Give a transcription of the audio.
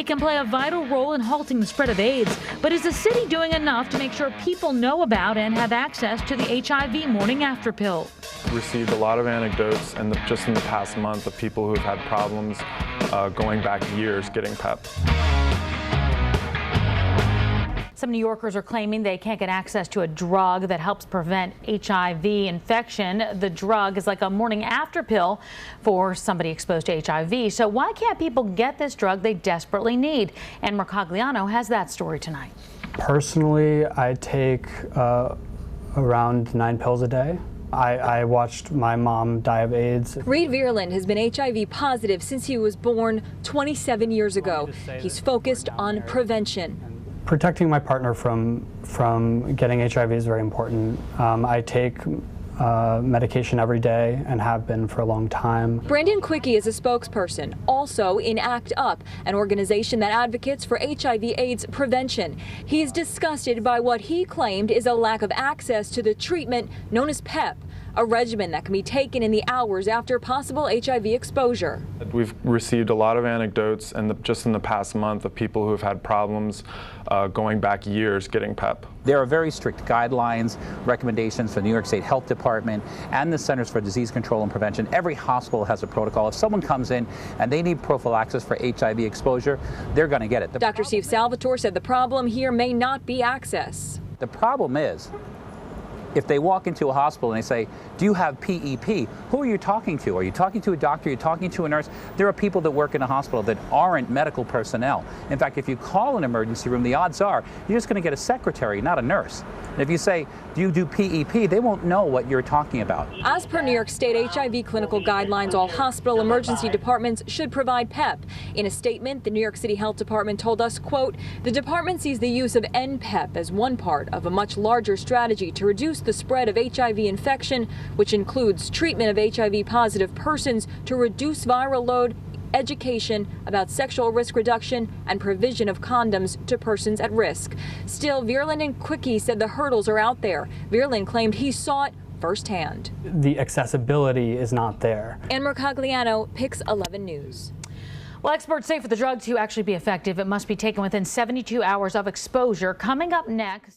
It can play a vital role in halting the spread of AIDS. But is the city doing enough to make sure people know about and have access to the HIV morning after pill? Received a lot of anecdotes and just in the past month of people who have had problems going back years getting PEP. Some New Yorkers are claiming they can't get access to a drug that helps prevent HIV infection. The drug is like a morning after pill for somebody exposed to HIV. So why can't people get this drug they desperately need? And Mercogliano has that story tonight. Personally, I take around 9 pills a day. I watched my mom die of AIDS. Reed Vierland has been HIV positive since he was born 27 years ago. He's focused on prevention. Protecting my partner from getting HIV is very important. I take medication every day and have been for a long time. Brandon Quickie is a spokesperson, also in ACT UP, an organization that advocates for HIV/AIDS prevention. He is disgusted by what he claimed is a lack of access to the treatment known as PEP, a regimen that can be taken in the hours after possible HIV exposure. We've received a lot of anecdotes and just in the past month of people who have had problems going back years getting PEP. There are very strict guidelines, recommendations for the New York State Health Department and the Centers for Disease Control and Prevention. Every hospital has a protocol. If someone comes in and they need prophylaxis for HIV exposure, they're going to get it. Dr. Steve Salvatore said the problem here may not be access. The problem is, if they walk into a hospital and they say, do you have PEP? Who are you talking to? Are you talking to a doctor? Are you talking to a nurse? There are people that work in a hospital that aren't medical personnel. In fact, if you call an emergency room, the odds are you're just going to get a secretary, not a nurse. And if you say, do you do PEP? They won't know what you're talking about. As per New York State HIV clinical guidelines, all hospital emergency departments should provide PEP. In a statement, the New York City Health Department told us, quote, the department sees the use of NPEP as one part of a much larger strategy to reduce the spread of HIV infection, which includes treatment of HIV-positive persons to reduce viral load, education about sexual risk reduction, and provision of condoms to persons at risk. Still, Vierland and Quickie said the hurdles are out there. Vierland claimed he saw it firsthand. The accessibility is not there. And Mercogliano, PIX 11 News. Well, experts say for the drug to actually be effective, it must be taken within 72 hours of exposure. Coming up next.